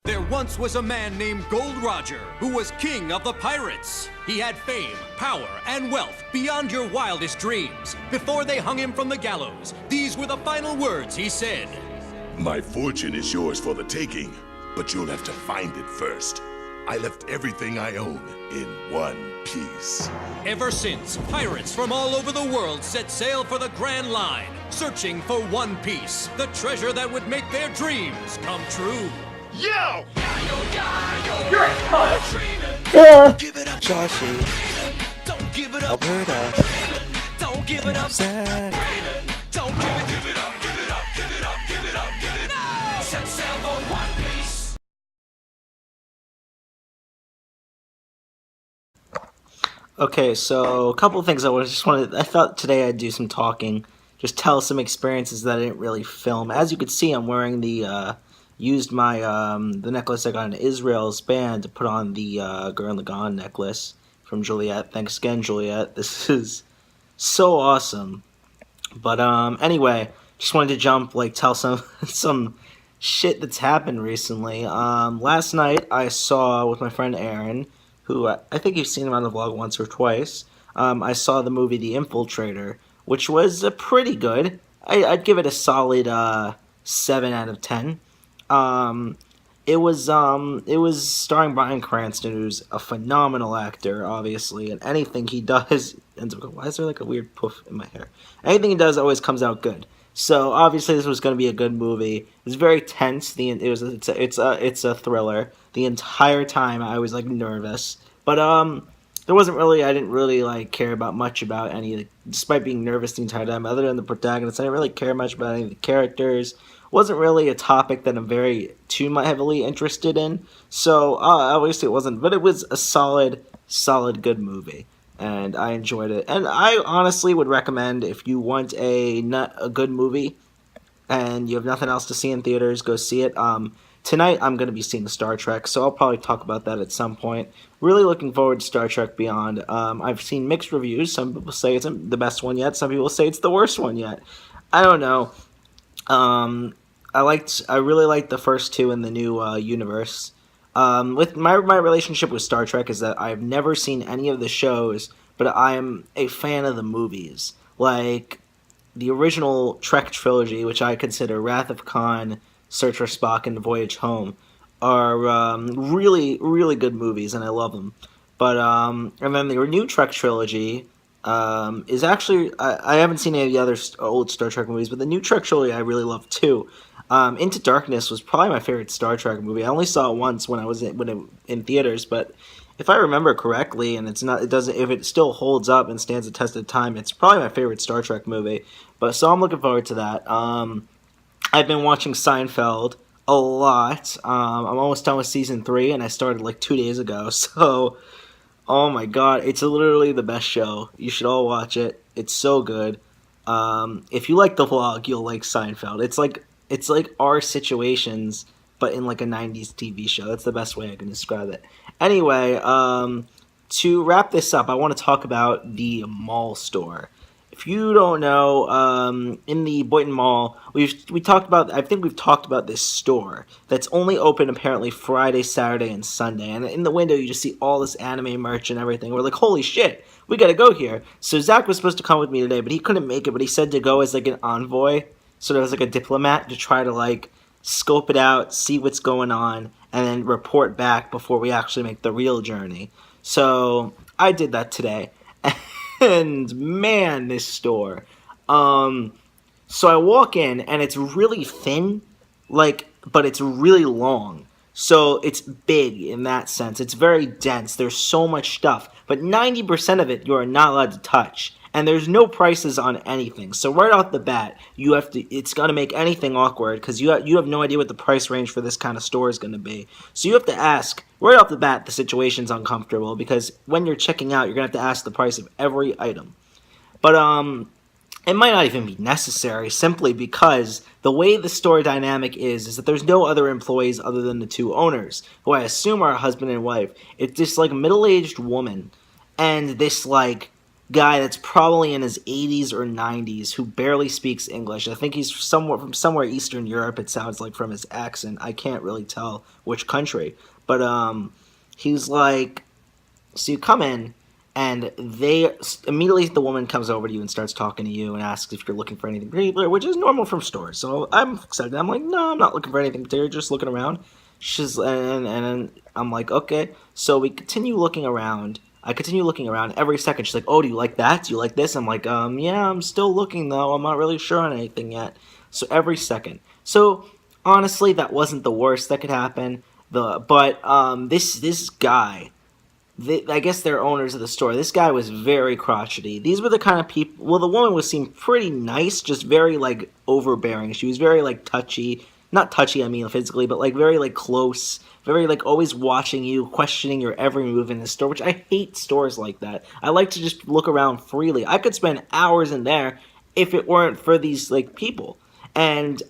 There once was a man named Gold Roger who was king of the pirates. He had fame, power, and wealth beyond your wildest dreams. Before they hung him from the gallows, these were the final words he said. My fortune is yours for the taking, but you'll have to find it first. I left everything I own in one piece. Ever since, pirates from all over the world set sail for the Grand Line, searching for One Piece, the treasure that would make their dreams come true. Yo! You're a cunt! Give it up, Joshy. Don't give it up, Alberta. Don't give it up, Zach. Don't give it up, give it up, give it up, give it up, give it up. Set sail for One Piece. Okay, so a couple of things I thought today I'd do some talking, just tell some experiences that I didn't really film. As you can see, I'm wearing the the necklace I got in Israel's band to put on the Gurren Lagann necklace from Juliet. Thanks again, Juliet. This is so awesome. But anyway, just wanted to tell some shit that's happened recently. Last night I saw with my friend Aaron, who I think you've seen him on the vlog once or twice. I saw the movie The Infiltrator, which was pretty good. I'd give it a solid 7 out of 10. It was starring Bryan Cranston, who's a phenomenal actor, obviously, and anything he does ends up going, why is there like a weird poof in my hair? Anything he does always comes out good. So obviously this was going to be a good movie. It was very tense. It's a thriller. The entire time I was like nervous, but I didn't really care about much about any, despite being nervous the entire time. Other than the protagonist, I didn't really care much about any of the characters. Wasn't really a topic that I'm very too heavily interested in. So obviously it wasn't, but it was a solid good movie, and I enjoyed it. And I honestly would recommend, if you want a good movie and you have nothing else to see in theaters, go see it. Tonight I'm going to be seeing Star Trek, so I'll probably talk about that at some point. Really looking forward to Star Trek Beyond. I've seen mixed reviews. Some people say it's the best one yet. Some people say it's the worst one yet. I don't know. I really liked the first two in the new universe. With my relationship with Star Trek is that I've never seen any of the shows, but I am a fan of the movies. Like the original Trek trilogy, which I consider Wrath of Khan, Search for Spock, and Voyage Home, are really, really good movies, and I love them. But and then the new Trek trilogy is actually, I haven't seen any of the other old Star Trek movies, but the new Trek trilogy I really love too. Into Darkness was probably my favorite Star Trek movie. I only saw it once when I was in theaters, but if I remember correctly, and if it still holds up and stands the test of time, it's probably my favorite Star Trek movie. But so I'm looking forward to that. I've been watching Seinfeld a lot. I'm almost done with season 3, and I started like 2 days ago. So, oh my god, it's literally the best show. You should all watch it. It's so good. If you like the vlog, you'll like Seinfeld. It's like our situations, but in like a 90s TV show. That's the best way I can describe it. Anyway, to wrap this up, I want to talk about the mall store. If you don't know, in the Boynton Mall, I think we've talked about this store that's only open apparently Friday, Saturday, and Sunday. And in the window, you just see all this anime merch and everything. We're like, holy shit, we gotta go here. So Zach was supposed to come with me today, but he couldn't make it. But he said to go as like an envoy, sort of as like a diplomat, to try to like scope it out, see what's going on, and then report back before we actually make the real journey. So I did that today. And man, this store. So I walk in and it's really thin, but it's really long. So it's big in that sense. It's very dense. There's so much stuff, but 90% of it you are not allowed to touch. And there's no prices on anything. So right off the bat, it's going to make anything awkward because you have no idea what the price range for this kind of store is going to be. So you have to ask, right off the bat, the situation's uncomfortable because when you're checking out, you're going to have to ask the price of every item. But it might not even be necessary simply because the way the store dynamic is that there's no other employees other than the two owners, who I assume are a husband and wife. It's this like middle-aged woman and this like guy that's probably in his 80s or 90s who barely speaks English. I think he's from somewhere Eastern Europe, it sounds like, from his accent. I can't really tell which country. But he's like, so you come in, and immediately the woman comes over to you and starts talking to you and asks if you're looking for anything particular, which is normal from stores. So I'm excited. I'm like, no, I'm not looking for anything particular, just looking around. And I'm like, okay. So we continue looking around. I continue looking around every second. She's like, oh, do you like that? Do you like this? I'm like, yeah, I'm still looking though. I'm not really sure on anything yet. So every second. So honestly, that wasn't the worst that could happen. This guy, I guess they're owners of the store. This guy was very crotchety. These were the kind of people. Well, the woman seemed pretty nice, just very like overbearing. She was very like touchy. Not touchy, I mean physically, but like very like close, very like always watching you, questioning your every move in the store, which I hate stores like that. I like to just look around freely. I could spend hours in there if it weren't for these like people. And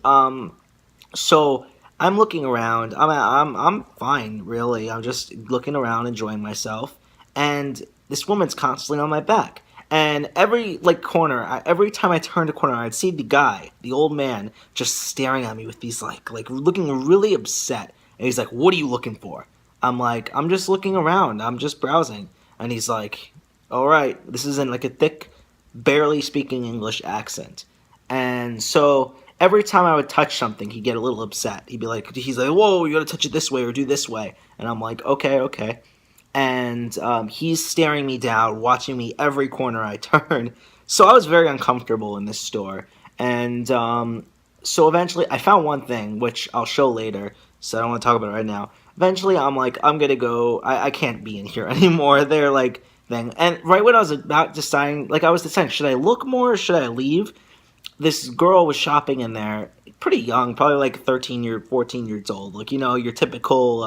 so I'm looking around. I'm fine, really. I'm just looking around, enjoying myself, and this woman's constantly on my back. And every corner, every time I turned a corner, I'd see the guy, the old man, just staring at me with these like looking really upset. And he's like, "What are you looking for?" I'm like, "I'm just looking around. I'm just browsing." And he's like, "All right." This is in like a thick, barely speaking English accent. And so every time I would touch something, he'd get a little upset. He's like, "Whoa, you gotta touch it this way or do this way." And I'm like, "Okay." And he's staring me down, watching me every corner I turn. So I was very uncomfortable in this store. And so eventually I found one thing, which I'll show later, so I don't want to talk about it right now. Eventually I'm like, I'm going to go, I can't be in here anymore. They're like, thing. And right when I was about deciding, should I look more or should I leave? This girl was shopping in there, pretty young, probably like 14 years old. Like, your typical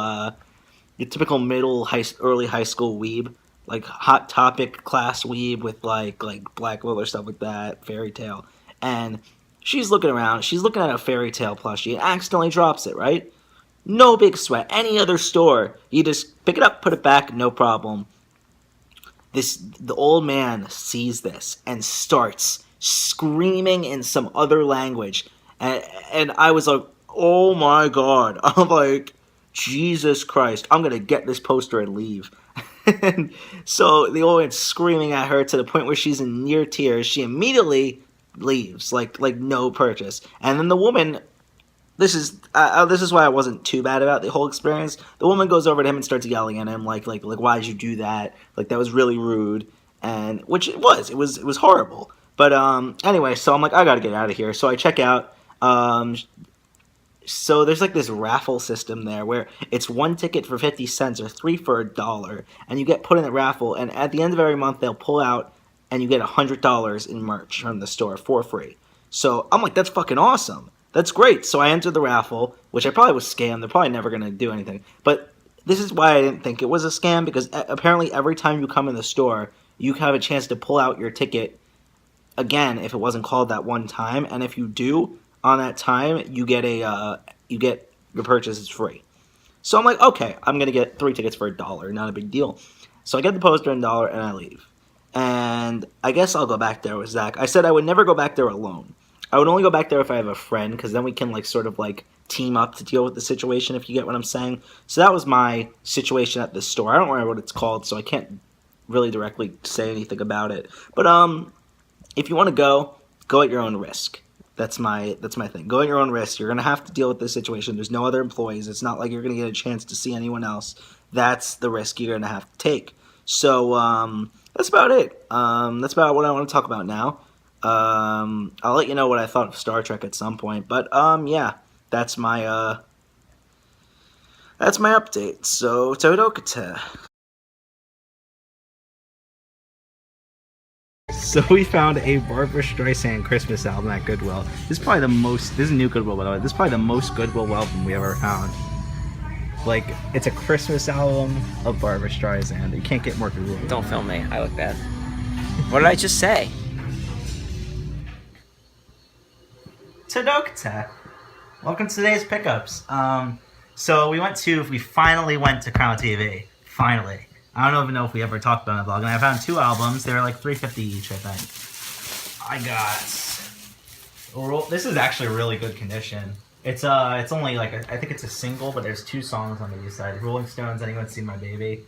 early high school weeb, like Hot Topic class weeb with like Black Willow stuff like that, Fairy Tale. And she's looking around, she's looking at a Fairy Tale plushie and accidentally drops it, right? No big sweat. Any other store, you just pick it up, put it back, no problem. The old man sees this and starts screaming in some other language. And I was like, oh my god. I'm like, Jesus Christ, I'm gonna get this poster and leave. And so the old man's screaming at her to the point where she's in near tears. She immediately leaves, like no purchase. And then the woman, this is why I wasn't too bad about the whole experience. The woman goes over to him and starts yelling at him, like why did you do that? Like that was really rude, and which it was horrible. But anyway, so I'm like, I gotta get out of here. So I check out. So there's like this raffle system there where it's one ticket for 50 cents or three for $1, and you get put in the raffle, and at the end of every month they'll pull out and you get $100 in merch from the store for free. So I'm like, that's fucking awesome. That's great. So I entered the raffle, which I probably was scammed. They're probably never going to do anything. But this is why I didn't think it was a scam, because apparently every time you come in the store, you have a chance to pull out your ticket again if it wasn't called that one time, and if you do on that time, you get your purchase is free. So I'm like, okay, I'm gonna get 3 tickets for $1, not a big deal. So I get the poster and $1 and I leave. And I guess I'll go back there with Zach. I said I would never go back there alone. I would only go back there if I have a friend, because then we can team up to deal with the situation, if you get what I'm saying. So that was my situation at this store. I don't remember what it's called, so I can't really directly say anything about it. But if you want to go at your own risk. That's my thing. Go at your own risk. You're going to have to deal with this situation. There's no other employees. It's not like you're going to get a chance to see anyone else. That's the risk you're going to have to take. So that's about it. That's about what I want to talk about now. I'll let you know what I thought of Star Trek at some point. But yeah, that's my update. So Todokata. So we found a Barbra Streisand Christmas album at Goodwill. This is a new Goodwill, by the way. This is probably the most Goodwill album we ever found. Like, it's a Christmas album of Barbra Streisand. You can't get more Goodwill. Don't film me. I look bad. What did I just say? Todokata. Welcome to today's pickups. So we finally went to Crown TV. Finally. I don't even know if we ever talked about it on the vlog. And I found 2 albums. They were like $3.50 each, I think. I got... This is actually really good condition. It's only like, I think it's a single, but there's 2 songs on the B-side. Rolling Stones, Anyone Seen My Baby?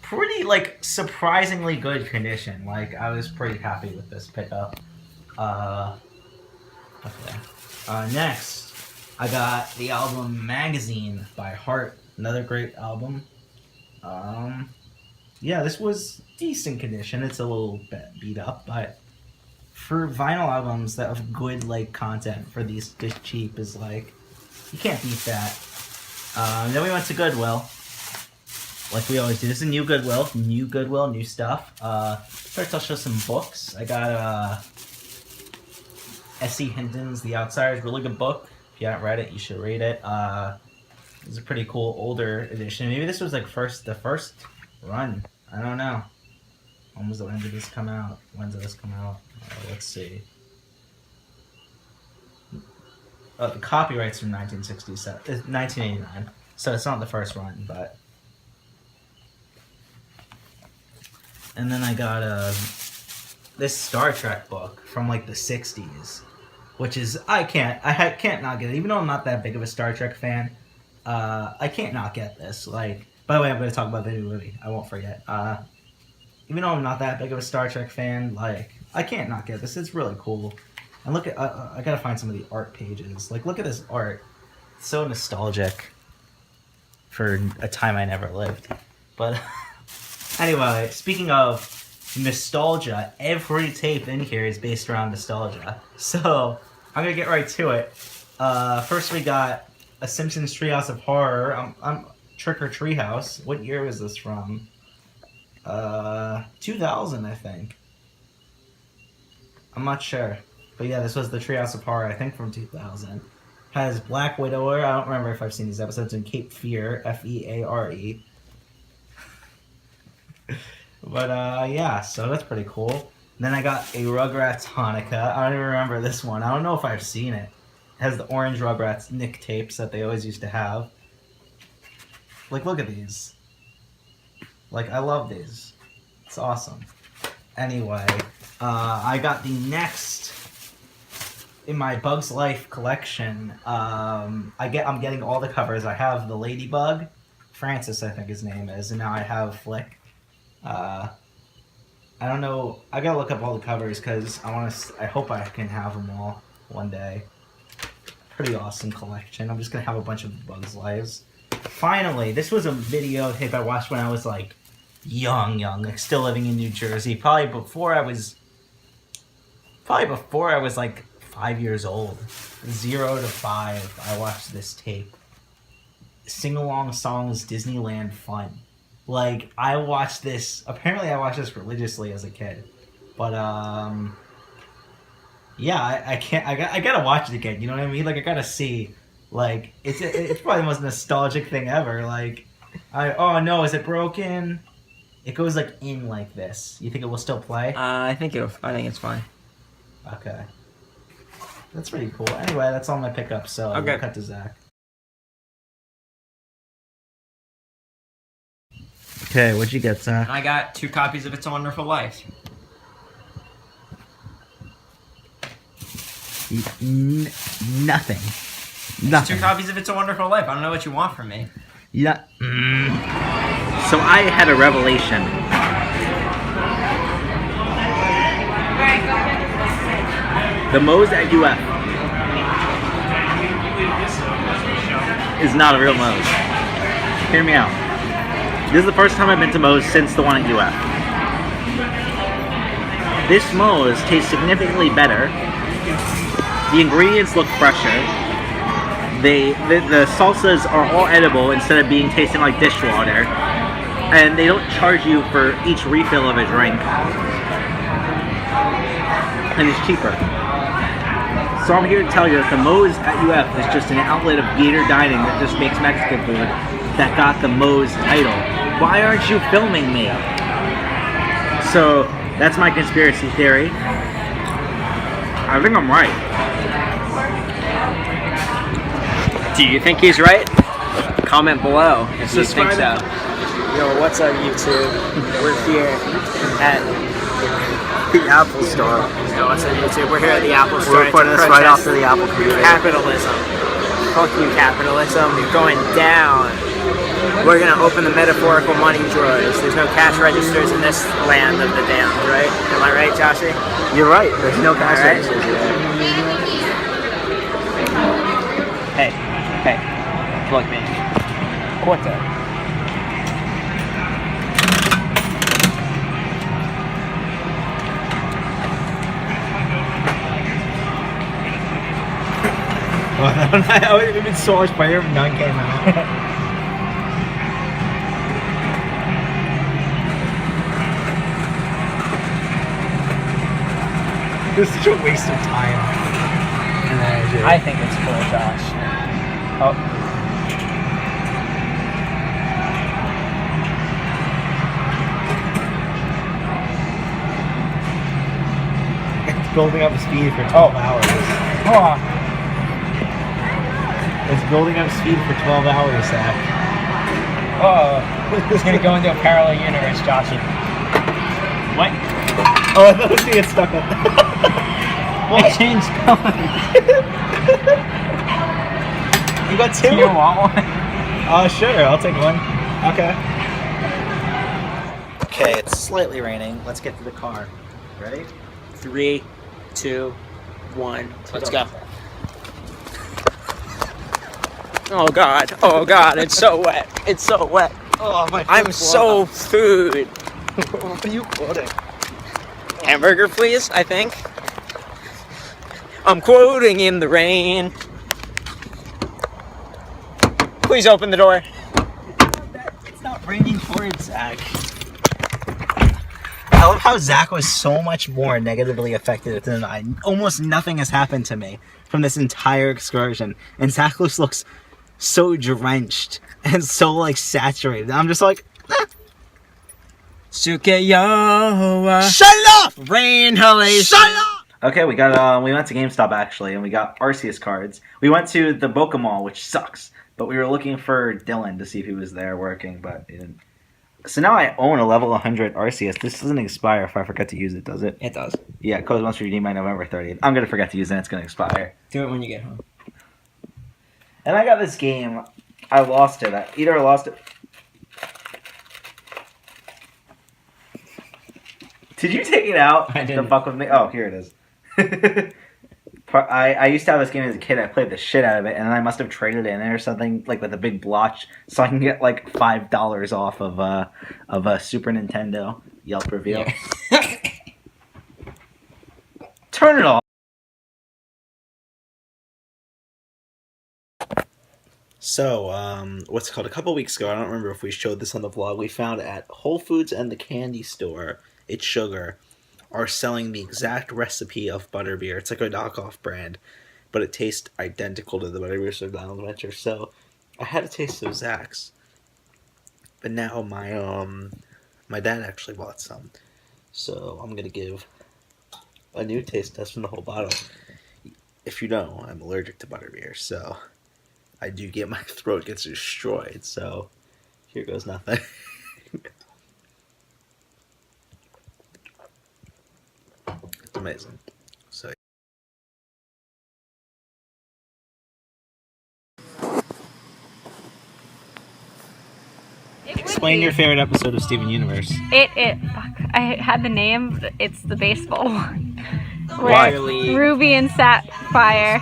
Pretty, like, surprisingly good condition. Like, I was pretty happy with this pickup. Okay. Next, I got the album Magazine by Heart. Another great album. Yeah, this was decent condition. It's a little bit beat up, but for vinyl albums that have good, like, content for this cheap is, like, you can't beat that. Then we went to Goodwill. Like we always do. This is new Goodwill, new stuff. First I'll show some books. I got S.E. Hinton's The Outsiders, really good book. If you haven't read it, you should read it. It's a pretty cool older edition. Maybe this was like the first run. I don't know. When did this come out? When did this come out? Let's see. The copyright's from 1989. So it's not the first run, but... And then I got this Star Trek book from like the 60s, which is I can't not get it. Even though I'm not that big of a Star Trek fan, I can't not get this. Like, by the way, I'm going to talk about the new movie. I won't forget. Even though I'm not that big of a Star Trek fan, like I can't not get this. It's really cool. And look at I gotta find some of the art pages. Like, look at this art. It's so nostalgic for a time I never lived. But. Anyway, speaking of nostalgia, every tape in here is based around nostalgia. So, I'm going to get right to it. First we got A Simpsons Treehouse of Horror. I'm Trick or Treehouse. What year was this from? 2000, I think. I'm not sure. But yeah, this was the Treehouse of Horror, I think from 2000. Has Black Widower. I don't remember if I've seen these episodes. In Cape Fear, F-E-A-R-E. But yeah, so that's pretty cool. And then I got a Rugrats Hanukkah. I don't even remember this one. I don't know if I've seen it. It has the orange Rugrats Nick tapes that they always used to have. Like, look at these. Like, I love these. It's awesome. Anyway, I got the next in my Bugs Life collection. I'm getting all the covers. I have the Ladybug, Francis, I think his name is, and now I have Flick. I don't know. I gotta look up all the covers because I hope I can have them all one day. Pretty awesome collection. I'm just gonna have a bunch of Bugs Lives. Finally, this was a videotape I watched when I was like young, like still living in New Jersey. Probably before I was like 5 years old. 0 to 5. I watched this tape. Sing-along songs, Disneyland fun. Like, I watched this religiously as a kid. But, yeah, I gotta watch it again, you know what I mean? Like, I gotta see, like, it's probably the most nostalgic thing ever. Like, oh no, is it broken? It goes, like, in like this. You think it will still play? I think it's fine. Okay. That's pretty cool. Anyway, that's all my pickups, so Okay. We'll cut to Zach. Okay, what'd you get, Zach? I got 2 copies of It's a Wonderful Life. Nothing. 2 copies of It's a Wonderful Life. I don't know what you want from me. Yeah. So I had a revelation. The Moe's at UF is not a real Moe's. Hear me out. This is the first time I've been to Moe's since the one at UF. This Moe's tastes significantly better. The ingredients look fresher. The salsas are all edible instead of tasting like dishwater. And they don't charge you for each refill of a drink. And it's cheaper. So I'm here to tell you that the Moe's at UF is just an outlet of Gator Dining that just makes Mexican food that got the Moe's title. Why aren't you filming me? So that's my conspiracy theory. I think I'm right. Do you think he's right? Comment below if you think so. Yo, what's up, YouTube? We're here at The Apple Store. Yo, what's up, YouTube? We're here at the Apple Store. We're recording this right after the Apple computer. Capitalism. Fuck you, capitalism. You're going down. We're gonna open the metaphorical money drawers. There's no cash registers in this land of the damned, right? Am I right, Joshy? You're right. There's no cash All right. registers here. Hey, plug me. Quarter. I would have been so much better if none came out. This is such a waste of time and energy. I think it's cool, Josh. Oh. It's building up speed for 12 hours. Oh. It's building up speed for 12 hours, Zach. Oh. It's gonna go into a parallel universe, Joshy. What? Oh, I thought it was gonna get stuck on. What? Changed colors. You got two? Do you want one? Sure, I'll take one. Okay. Okay, it's slightly raining. Let's get to the car. Ready? 3, 2, 1. Let's go. Oh God, it's so wet. It's so wet. Oh, my I'm so food. What are you quoting? Hamburger, please, I think. I'm quoting in the rain. Please open the door. It's not raining towards Zach. I love how Zach was so much more negatively affected than I. Almost nothing has happened to me from this entire excursion. And Zach looks so drenched and so, like, saturated. I'm just like, Sukeyo. shut up! Rain halation. Shut up! Okay, we went to GameStop, actually, and we got Arceus cards. We went to the Boca Mall, which sucks, but we were looking for Dylan to see if he was there working, but he didn't. So now I own a level 100 Arceus. This doesn't expire if I forget to use it, does it? It does. Yeah, code must redeem by November 30th. I'm going to forget to use it, and it's going to expire. Do it when you get home. And I got this game. I lost it. Either I lost it. Did you take it out? I didn't. To fuck with me? Oh, here it is. I used to have this game as a kid. I played the shit out of it, and then I must have traded it in or something, like with a big blotch, so I can get like $5 off of a Super Nintendo Yelp review. Yeah. Turn it off. So, what's it called? A couple weeks ago, I don't remember if we showed this on the vlog, we found at Whole Foods and the candy store, It's Sugar, are selling the exact recipe of butterbeer. It's like a knockoff brand, but it tastes identical to the butterbeer served on Adventure. So, I had a taste of Zach's, but now my dad actually bought some. So, I'm gonna give a new taste test from the whole bottle. If you know, I'm allergic to butterbeer, so I do get my throat gets destroyed, so here goes nothing. It's amazing. So explain your favorite episode of Steven Universe. Fuck, I had the name, it's the baseball one. Why? Where Ruby and Sapphire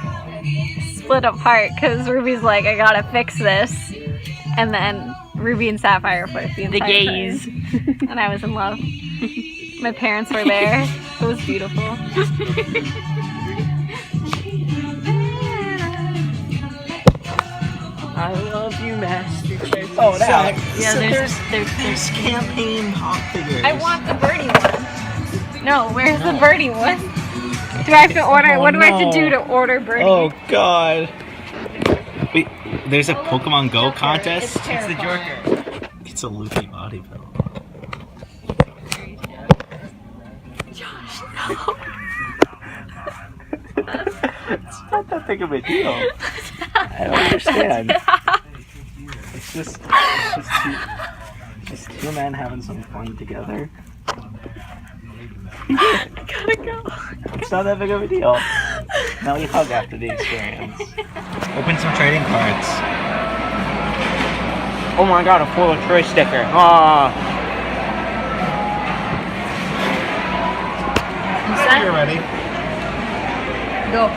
split apart because Ruby's like, I gotta fix this. And then Ruby and Sapphire put the entire gays. time. And I was in love. My parents were there. It was beautiful. I love you, Master Chief. Oh, Zach. Yeah, so there's there's campaign pop figures. I want the birdie one. No, where's the birdie one? Do I have to order? Oh, what do I have no. to do to order birdie? Oh God! Wait, there's a Pokemon Go contest. It's It's the Jorker. It's a loopy body pillow. It's not that big of a deal. I don't understand. It's just too... Just two men having some fun together. Gotta go. It's not that big of a deal. Now we hug after the experience. Open some trading cards. Oh my god, a Foil of Troy sticker. Ah. You're ready. Go.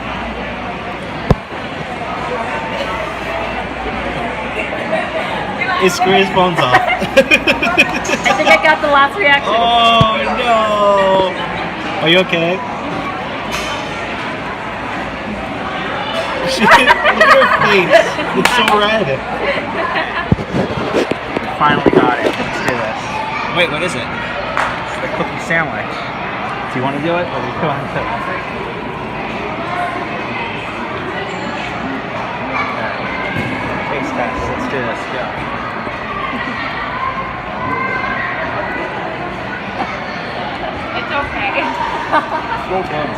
He screwed his phones off. I think I got the last reaction. Oh no! Are you okay? Look at her face. It's so red. Finally got it. Let's do this. Wait, what is it? It's the cookie sandwich. Do you want to do it, or do you want to? Taste test. Let's do this. Go. It's okay.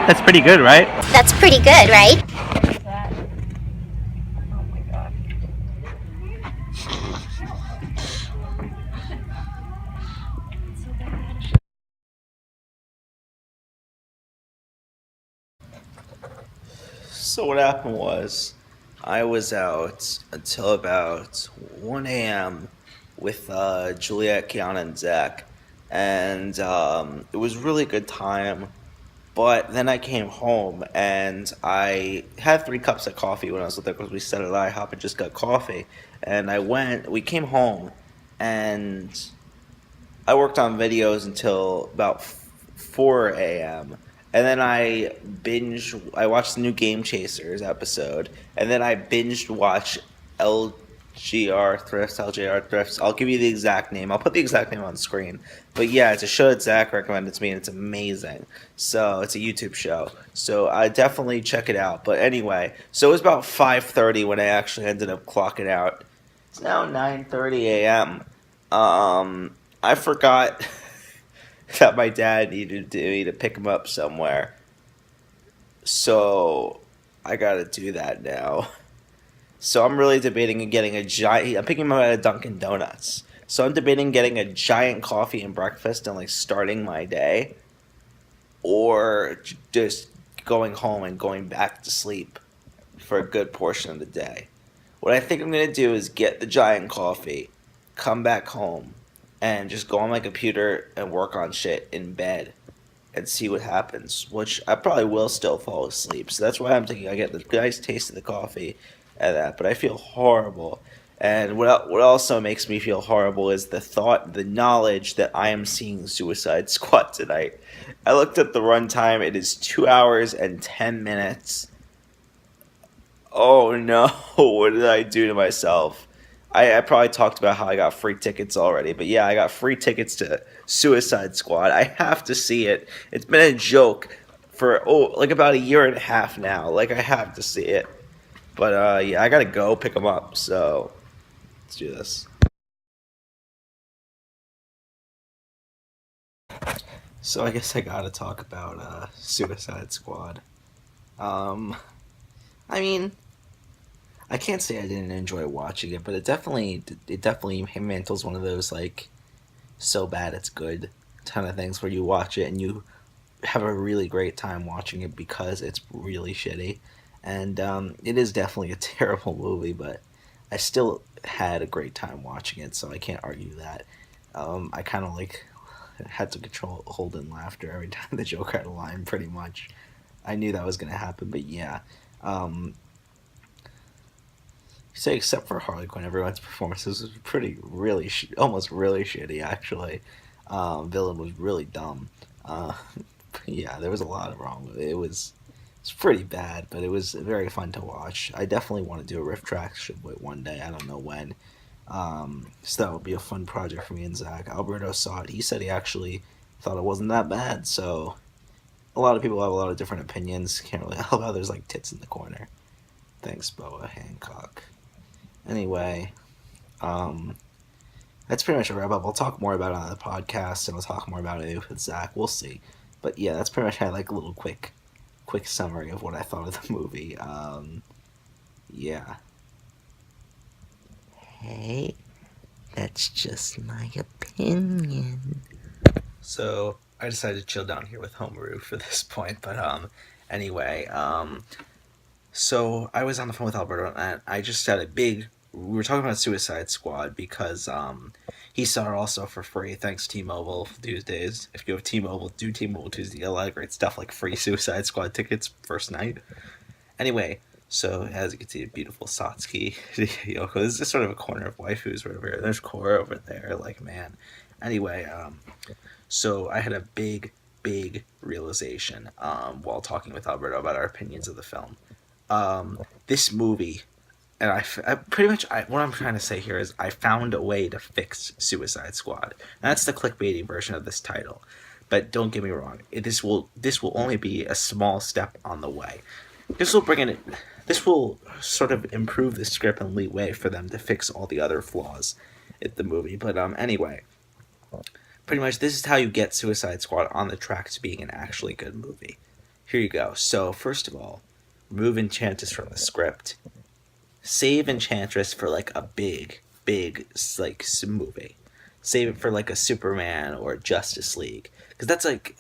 That's pretty good, right? That's pretty good, right? So what happened was, I was out until about 1 a.m. with Juliet, Kiana, and Zach, and it was really a good time. But then I came home and I had 3 cups of coffee when I was with her because we sat at IHOP and just got coffee. And we came home and I worked on videos until about 4 a.m. And then I watched the new Game Chasers episode. And then I binged watch LJR Thrifts. I'll give you the exact name. I'll put the exact name on screen. But yeah, it's a show that Zach recommended to me, and it's amazing. So it's a YouTube show. So I definitely check it out. But anyway, so it was about 5:30 when I actually ended up clocking out. It's now 9:30 a.m. I forgot that my dad needed me to pick him up somewhere. So I gotta do that now. So I'm really debating on getting I'm picking him up at a Dunkin' Donuts. So I'm debating getting a giant coffee and breakfast and like starting my day, or just going home and going back to sleep for a good portion of the day. What I think I'm gonna do is get the giant coffee, come back home, and just go on my computer and work on shit in bed and see what happens, which I probably will still fall asleep. So that's why I'm thinking I get the nice taste of the coffee and that, but I feel horrible. And what also makes me feel horrible is the knowledge that I am seeing Suicide Squad tonight. I looked at the runtime. It is 2 hours and 10 minutes. Oh no, what did I do to myself? I probably talked about how I got free tickets already, but yeah, I got free tickets to Suicide Squad. I have to see it. It's been a joke for like about a year and a half now. Like, I have to see it. But yeah, I gotta go pick them up, so let's do this. So I guess I gotta talk about Suicide Squad. I mean, I can't say I didn't enjoy watching it, but it definitely mantles one of those like so bad it's good kind of things where you watch it and you have a really great time watching it because it's really shitty. And it is definitely a terrible movie, but I still had a great time watching it, so I can't argue that. I kind of like had to hold in laughter every time the Joker had a line, pretty much. I knew that was going to happen, but yeah. So except for Harley Quinn, everyone's performances was almost really shitty, actually. Villain was really dumb. Yeah, there was a lot wrong with it. It's pretty bad, but it was very fun to watch. I definitely want to do a riff track one day. I don't know when. So that would be a fun project for me and Zach. Alberto saw it. He said he actually thought it wasn't that bad. So a lot of people have a lot of different opinions. Can't really help how there's like tits in the corner. Thanks, Boa Hancock. Anyway, that's pretty much a wrap up. I'll talk more about it on the podcast, and I'll talk more about it with Zach. We'll see. But yeah, that's pretty much like a little quick summary of what I thought of the movie. Yeah. Hey, that's just my opinion. So I decided to chill down here with Homeru for this point, but anyway, so I was on the phone with Alberto, and I just had a big. We were talking about Suicide Squad because he saw it also for free thanks to T-Mobile Tuesdays. If you have T-Mobile, do T-Mobile Tuesday. You get a lot of great stuff like free Suicide Squad tickets first night. Anyway, so as you can see, a beautiful Satsuki Yoko. This is just sort of a corner of waifus right over here. There's Korra over there. Like, man. Anyway, so I had a big realization while talking with Alberto about our opinions of the film. This movie, and I pretty much what I'm trying to say here is I found a way to fix Suicide Squad. And that's the clickbaity version of this title. But don't get me wrong, this will only be a small step on the way. This will sort of improve the script and leeway for them to fix all the other flaws in the movie. But anyway, pretty much this is how you get Suicide Squad on the track to being an actually good movie. Here you go. So first of all, remove Enchantress from the script. Save Enchantress for like a big like movie. Save it for like a Superman or Justice League, because that's like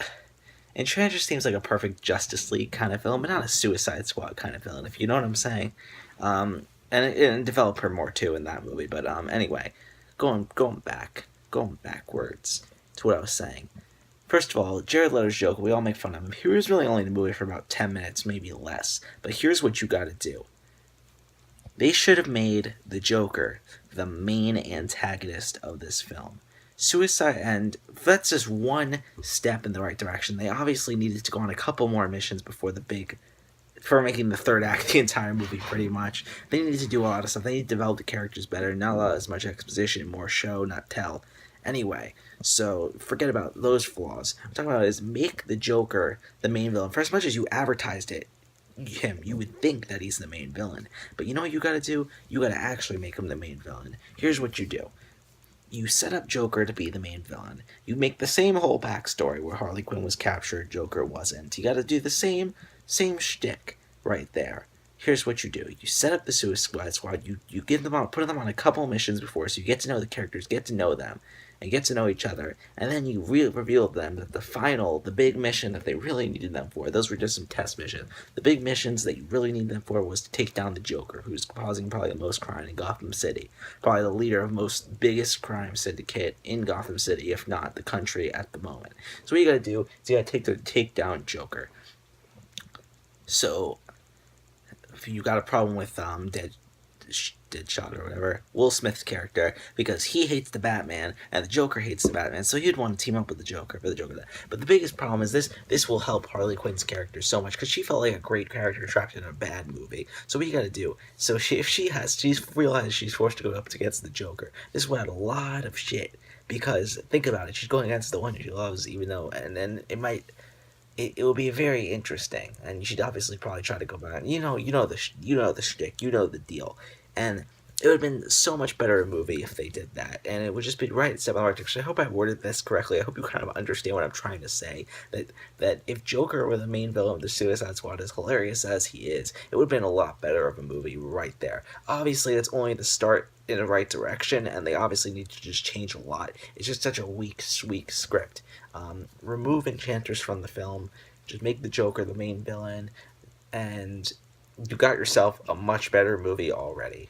Enchantress seems like a perfect Justice League kind of villain, but not a Suicide Squad kind of villain, if you know what I'm saying. And develop her more too in that movie. But anyway, going backwards to what I was saying. First of all, Jared Leto's Joker, we all make fun of him. He was really only in the movie for about 10 minutes, maybe less. But here's what you gotta do. They should have made the Joker the main antagonist of this film. Suicide, and that's just one step in the right direction. They obviously needed to go on a couple more missions before making the third act the entire movie, pretty much. They needed to do a lot of stuff. They need to develop the characters better, not allow as much exposition, more show, not tell. Anyway, so forget about those flaws. What I'm talking about is make the Joker the main villain. For as much as you advertised him, you would think that he's the main villain. But you know what you gotta do? You gotta actually make him the main villain. Here's what you do. You set up Joker to be the main villain. You make the same whole backstory where Harley Quinn was captured, Joker wasn't. You gotta do the same shtick right there. Here's what you do. You set up the Suicide Squad. You put them on a couple missions before, so you get to know the characters, get to know them, and get to know each other. And then you reveal to them that the big mission that they really needed them for, those were just some test missions. The big missions that you really need them for was to take down the Joker, who's causing probably the most crime in Gotham City. Probably the leader of biggest crime syndicate in Gotham City, if not the country at the moment. So what you gotta do is you gotta take down Joker. So if you got a problem with Deadshot or whatever, Will Smith's character, because he hates the Batman and the Joker hates the Batman, so you'd want to team up with the Joker for the Joker. But the biggest problem is this will help Harley Quinn's character so much, because she felt like a great character trapped in a bad movie. So what you gotta do, so she's realized she's forced to go up against the Joker. This will add a lot of shit, because think about it, she's going against the one she loves, even though, and then it will be very interesting, and she'd obviously probably try to go back. You know the shtick, you know the deal, and it would have been so much better a movie if they did that, and it would just be right step by right direction. I hope I worded this correctly. I hope you kind of understand what I'm trying to say. That if Joker were the main villain of the Suicide Squad, as hilarious as he is, it would have been a lot better of a movie right there. Obviously, that's only the start in the right direction, and they obviously need to just change a lot. It's just such a weak script. Remove Enchantress from the film, just make the Joker the main villain, and you got yourself a much better movie already.